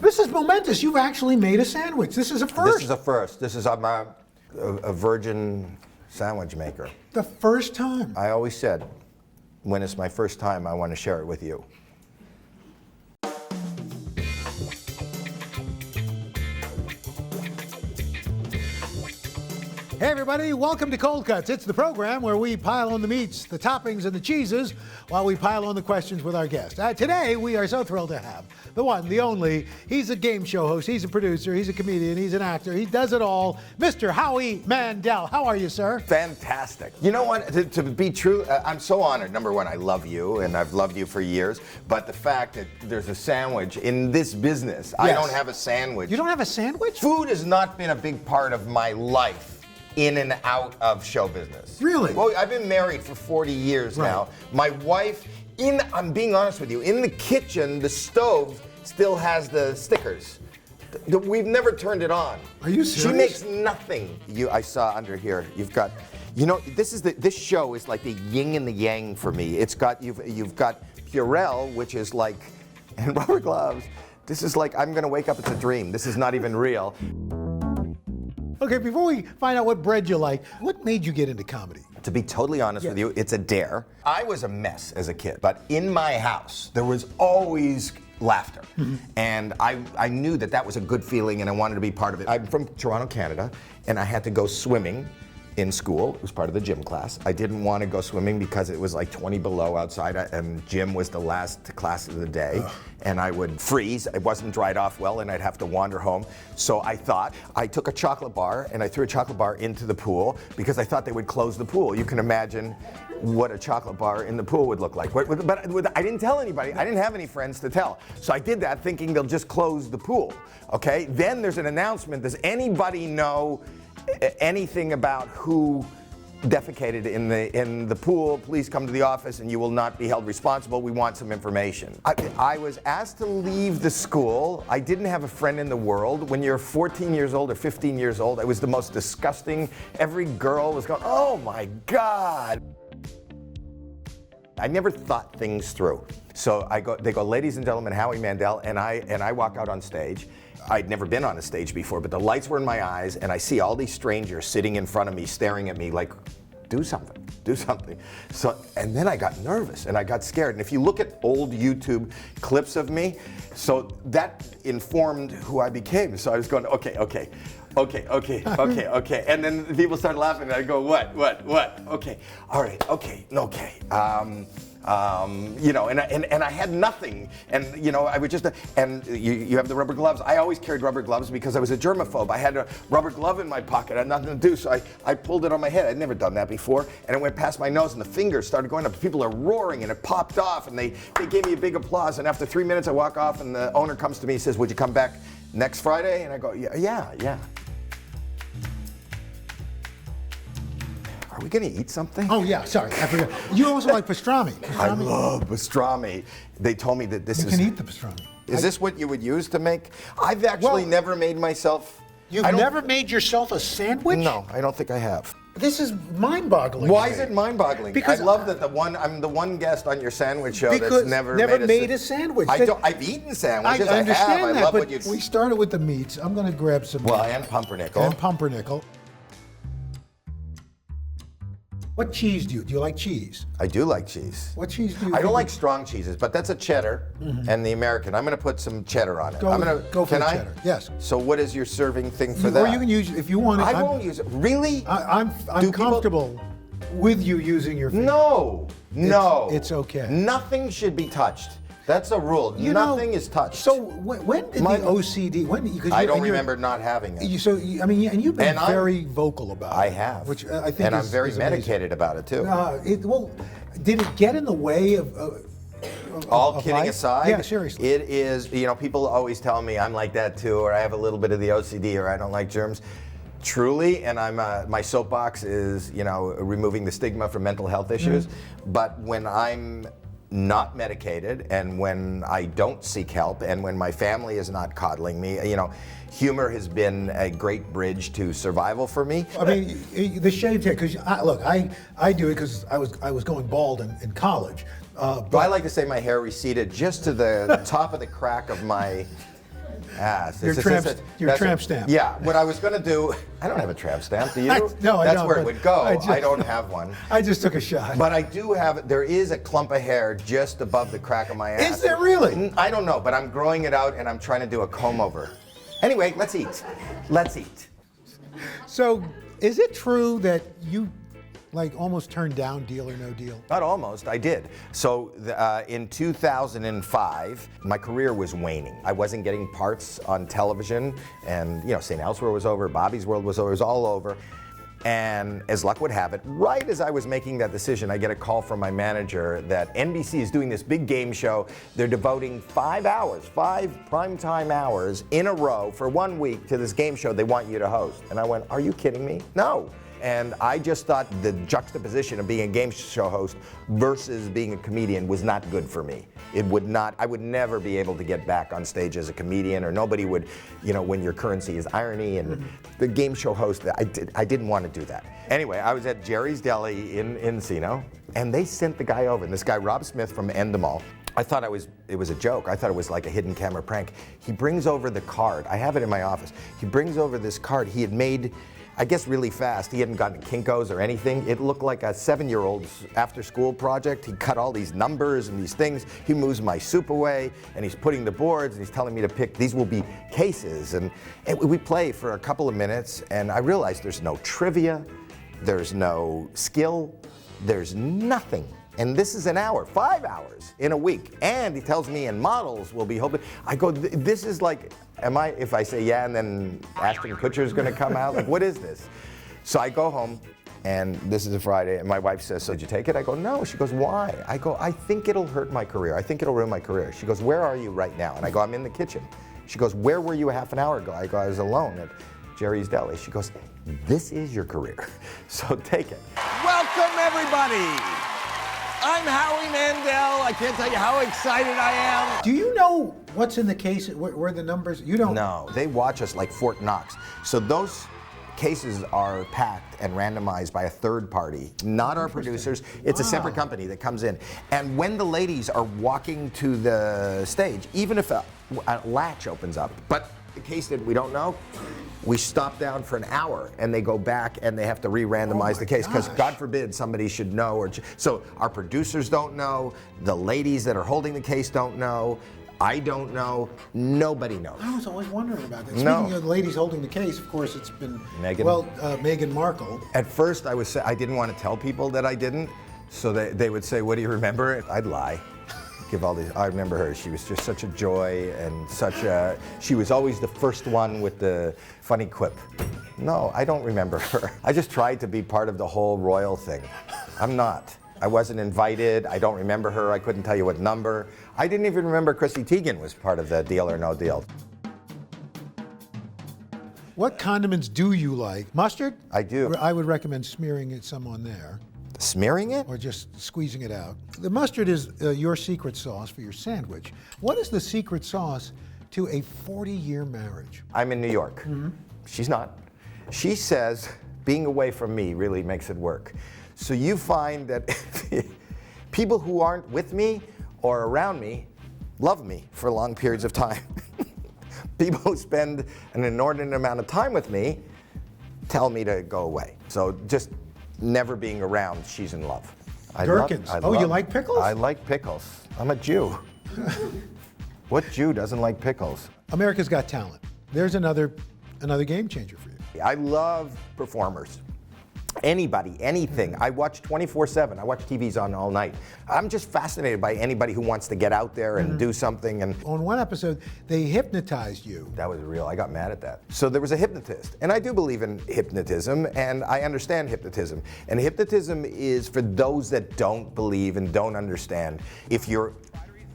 This is momentous. You've actually made a sandwich. This is a first. This is a first. This is a virgin sandwich maker. The first time. I always said, when it's my first time, I want to share it with you. Hey everybody, welcome to Cold Cuts. It's the program where we pile on the meats, the toppings, and the cheeses while we pile on the questions with our guests. Today, we are so thrilled to have the one, the only. He's a game show host, he's a producer, he's a comedian, he's an actor, he does it all. Mr. Howie Mandel. How are you, sir? Fantastic. You know what, to be true, I'm so honored. Number one, I love you, and I've loved you for years, but the fact that there's a sandwich in this business, yes. I don't have a sandwich. You don't have a sandwich? Food has not been a big part of my life. In and out of show business. Really? Well, I've been married for 40 years now. My wife, I'm being honest with you, in the kitchen, the stove still has the stickers. We've never turned it on. Are you serious? She makes nothing. I saw under here, you've got, you know, this show is like the yin and the yang for me. It's got, you've got Purell, which is like, and rubber gloves. This is like, I'm gonna wake up, it's a dream. This is not even real. Okay, before we find out what bread you like, what made you get into comedy? To be totally honest with you, it's a dare. I was a mess as a kid, but in my house, there was always laughter. And I knew that was a good feeling and I wanted to be part of it. I'm from Toronto, Canada, and I had to go swimming in school. It was part of the gym class. I didn't want to go swimming because it was like 20 below outside and gym was the last class of the day. And I would freeze, it wasn't dried off well and I'd have to wander home. So I took a chocolate bar and I threw a chocolate bar into the pool because I thought they would close the pool. You can imagine what a chocolate bar in the pool would look like. But I didn't tell anybody, I didn't have any friends to tell. So I did that thinking they'll just close the pool, okay? Then there's an announcement, does anybody know anything about who defecated in the pool? Please come to the office and you will not be held responsible. We want some information. I was asked to leave the school. I didn't have a friend in the world. When you're 14 years old or 15 years old, it was the most disgusting. Every girl was going, oh my God. I never thought things through. So they go, ladies and gentlemen, Howie Mandel, and I walk out on stage. I'd never been on a stage before, but the lights were in my eyes, and I see all these strangers sitting in front of me, staring at me like, do something, do something. So, and then I got nervous, and I got scared. And if you look at old YouTube clips of me, so that informed who I became. So I was going, okay. And then people started laughing, and I go, what? Okay, all right, okay. You know, and I had nothing, and you know, I would just, and you have the rubber gloves. I always carried rubber gloves because I was a germaphobe. I had a rubber glove in my pocket, I had nothing to do, so I pulled it on my head. I'd never done that before, and it went past my nose, and the fingers started going up. People are roaring, and it popped off, and they gave me a big applause, and after 3 minutes I walk off, and the owner comes to me and says, would you come back next Friday? And I go, yeah. Are we gonna eat something? Oh yeah, sorry, I forgot. You also like pastrami. I love pastrami. They told me that You can eat the pastrami. Is this what you would use to make? I've actually never made myself. You've never made yourself a sandwich? No, I don't think I have. This is mind-boggling. Why is it mind-boggling? Because I love that I'm the one guest on your sandwich show that's never made a sandwich. I've eaten sandwiches. I understand have. that, I love but what you. We started with the meats. I'm going to grab some. Well, and pumpernickel. And pumpernickel. What cheese do you like cheese? I do like cheese. What cheese do you I don't like strong cheeses, but that's a cheddar and the American. I'm going to put some cheddar on it. Go for the cheddar. Yes. So what is your serving thing for that? Or you can use, if you want it. I won't use it. Really? I'm comfortable with you using your finger. No. It's okay. Nothing should be touched. That's a rule. Nothing is touched. So when did the OCD? I don't remember not having it. And you've been very vocal about it. I have. Which I think and I'm very medicated about it too. Did it get in the way of? All kidding aside, yeah, seriously. It is. You know, people always tell me I'm like that too, or I have a little bit of the OCD, or I don't like germs. Truly, and my soapbox is, you know, removing the stigma from mental health issues. But when I'm not medicated, and when I don't seek help, and when my family is not coddling me, you know, humor has been a great bridge to survival for me. I mean, the shaved head, because look, I do it because I was going bald in college. But I like to say my hair receded just to the top of the crack of my Your tramp stamp. Yeah, what I was going to do, I don't have a tramp stamp, do you? No, I don't. That's where it would go. I don't have one. I just took a shot. But I do have, there is a clump of hair just above the crack of my ass. Is there really? I don't know, but I'm growing it out and I'm trying to do a comb over. Anyway, let's eat. Let's eat. So, is it true that you almost turned down Deal or No Deal? Not almost, I did. So in 2005, my career was waning. I wasn't getting parts on television, and St. Elsewhere was over, Bobby's World was over, it was all over. And as luck would have it, right as I was making that decision, I get a call from my manager that NBC is doing this big game show. They're devoting 5 primetime hours in a row for 1 week to this game show they want you to host. And I went, are you kidding me? No. And I just thought the juxtaposition of being a game show host versus being a comedian was not good for me. I would never be able to get back on stage as a comedian, or nobody would, when your currency is irony and the game show host, I didn't want to do that. Anyway, I was at Jerry's Deli in Encino, and they sent the guy over, and this guy, Rob Smith from Endemol, I thought it was a joke. I thought it was like a hidden camera prank. He brings over the card. I have it in my office. He brings over this card he had made, I guess really fast. He hadn't gotten Kinko's or anything. It looked like a 7-year-old's after-school project. He cut all these numbers and these things. He moves my soup away, and he's putting the boards, and he's telling me to pick. These will be cases. And we play for a couple of minutes, and I realized there's no trivia, there's no skill, there's nothing. And this is an hour, 5 hours in a week. And he tells me, and models will be hoping. I go, this is like, if I say yeah, and then Ashton Kutcher's gonna come out? Like, what is this? So I go home, and this is a Friday, and my wife says, so did you take it? I go, no. She goes, why? I go, I think it'll hurt my career. I think it'll ruin my career. She goes, where are you right now? And I go, I'm in the kitchen. She goes, where were you a half an hour ago? I go, I was alone at Jerry's Deli. She goes, this is your career, so take it. Welcome, everybody. I'm Howie Mandel. I can't tell you how excited I am. Do you know what's in the case, where the numbers, you don't? No, they watch us like Fort Knox. So those cases are packed and randomized by a third party, not our producers. It's a separate company that comes in. And when the ladies are walking to the stage, even if a latch opens up, but the case that we don't know, we stop down for an hour and they go back and they have to re-randomize the case because God forbid somebody should know. So our producers don't know, the ladies that are holding the case don't know, I don't know, nobody knows. I was always wondering about that. Speaking of the ladies holding the case, of course it's been, Meghan Markle. At first I didn't want to tell people that I didn't, so they would say, what do you remember? I'd lie. Give all these. I remember her. She was just such a joy and she was always the first one with the funny quip. No, I don't remember her. I just tried to be part of the whole royal thing. I'm not. I wasn't invited. I don't remember her. I couldn't tell you what number. I didn't even remember Chrissy Teigen was part of the Deal or No Deal. What condiments do you like? Mustard? I do. I would recommend smearing some on there. Smearing it? Or just squeezing it out. The mustard is your secret sauce for your sandwich. What is the secret sauce to a 40-year marriage? I'm in New York. Mm-hmm. She's not. She says being away from me really makes it work. So you find that people who aren't with me or around me love me for long periods of time. People who spend an inordinate amount of time with me tell me to go away. So just never being around, she's in love. Gherkins. You like pickles? I like pickles. I'm a Jew. What Jew doesn't like pickles? America's Got Talent. There's another game changer for you. I love performers. Anybody, anything. I watch 24/7. I watch TVs on all night. I'm just fascinated by anybody who wants to get out there and do something. And on one episode, they hypnotized you. That was real. I got mad at that. So there was a hypnotist, and I do believe in hypnotism, and I understand hypnotism. And hypnotism is for those that don't believe and don't understand. If you're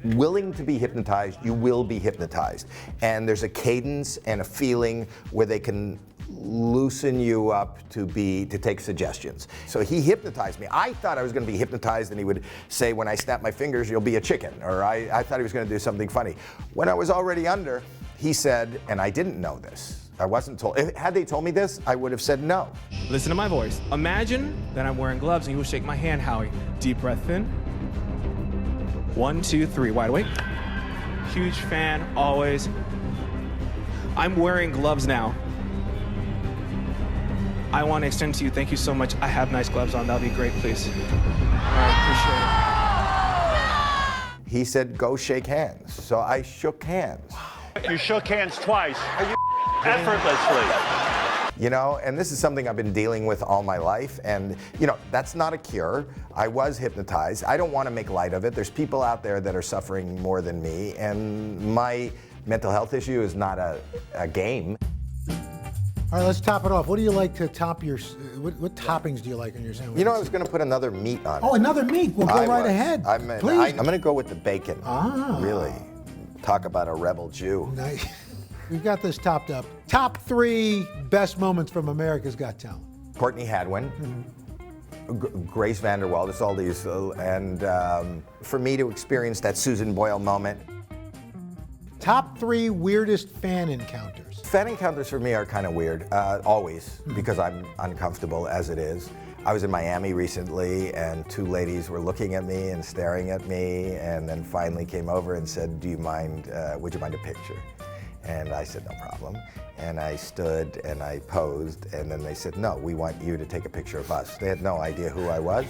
willing to be hypnotized, you will be hypnotized. And there's a cadence and a feeling where they can loosen you up to take suggestions. So he hypnotized me. I thought I was going to be hypnotized and he would say, when I snap my fingers, you'll be a chicken. Or I thought he was going to do something funny. When I was already under, he said, and I didn't know this, I wasn't told. Had they told me this, I would have said no. Listen to my voice. Imagine that I'm wearing gloves and you will shake my hand, Howie. Deep breath in. 1, 2, 3, wide awake. Huge fan, always. I'm wearing gloves now. I want to extend to you, thank you so much. I have nice gloves on. That'll be great, please. I appreciate it. He said, go shake hands. So I shook hands. You shook hands twice. Effortlessly. You know, and this is something I've been dealing with all my life, and you know, that's not a cure. I was hypnotized. I don't want to make light of it. There's people out there that are suffering more than me, and my mental health issue is not a game. All right, let's top it off. What do you like to top your, what toppings do you like on your sandwich? You know, I was going to put another meat on it. Oh, another meat. Well, go right ahead. Please. I'm going to go with the bacon. Really. Talk about a rebel Jew. Nice. We've got this topped up. Top 3 best moments from America's Got Talent. Courtney Hadwin, Grace Vanderwall, it's all these, and for me to experience that Susan Boyle moment. Top 3 weirdest fan encounters. Fan encounters for me are kind of weird, always, because I'm uncomfortable as it is. I was in Miami recently, and 2 ladies were looking at me and staring at me, and then finally came over and said, "Do you mind, would you mind a picture?" And I said, no problem. And I stood and I posed, and then they said, no, we want you to take a picture of us. They had no idea who I was,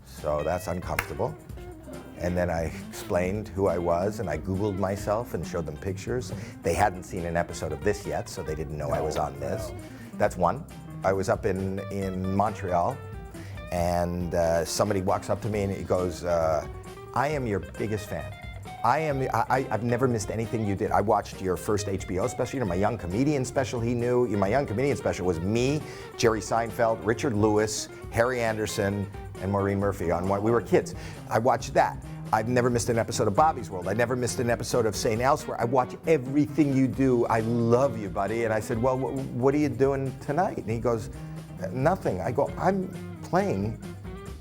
so that's uncomfortable. And then I explained who I was, and I Googled myself and showed them pictures. They hadn't seen an episode of this yet, so they didn't know I was on this. That's one. I was up in Montreal, and somebody walks up to me and he goes, I am your biggest fan. I've never missed anything you did. I watched your first HBO special, my Young Comedian special he knew. My Young Comedian special was me, Jerry Seinfeld, Richard Lewis, Harry Anderson, and Maureen Murphy on one. We were kids. I watched that. I've never missed an episode of Bobby's World. I never missed an episode of St. Elsewhere. I watch everything you do. I love you, buddy. And I said, well, what are you doing tonight? And he goes, nothing. I go, I'm playing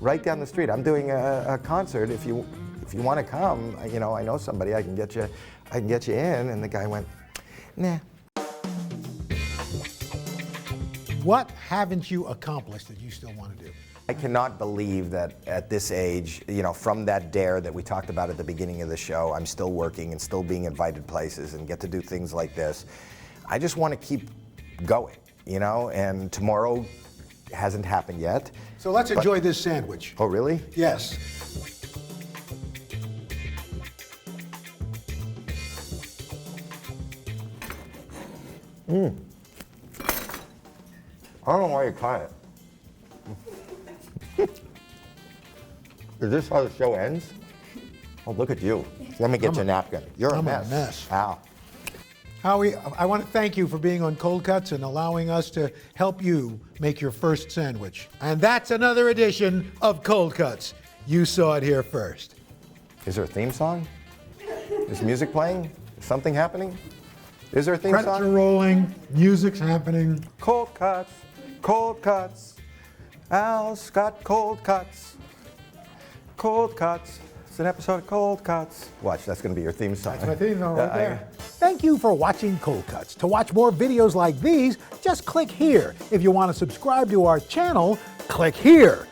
right down the street. I'm doing a concert. If you want to come, you know, I know somebody. I can get you in. And the guy went, nah. What haven't you accomplished that you still want to do? I cannot believe that at this age, you know, from that dare that we talked about at the beginning of the show, I'm still working and still being invited places and get to do things like this. I just want to keep going, you know, and tomorrow hasn't happened yet. So let's enjoy this sandwich. Oh, really? Yes. I don't know why you caught it. Is this how the show ends? Oh, look at you. Let me get you a napkin. You're a mess. I'm a mess. Ow. Howie, I want to thank you for being on Cold Cuts and allowing us to help you make your first sandwich. And that's another edition of Cold Cuts. You saw it here first. Is there a theme song? Is music playing? Is something happening? Is there a theme Credits song? are rolling. Music's happening. Cold Cuts. Cold Cuts. Al's got cold cuts. Cold Cuts. It's an episode of Cold Cuts. Watch, that's going to be your theme song. That's my theme song right there. Thank you for watching Cold Cuts. To watch more videos like these, just click here. If you want to subscribe to our channel, click here.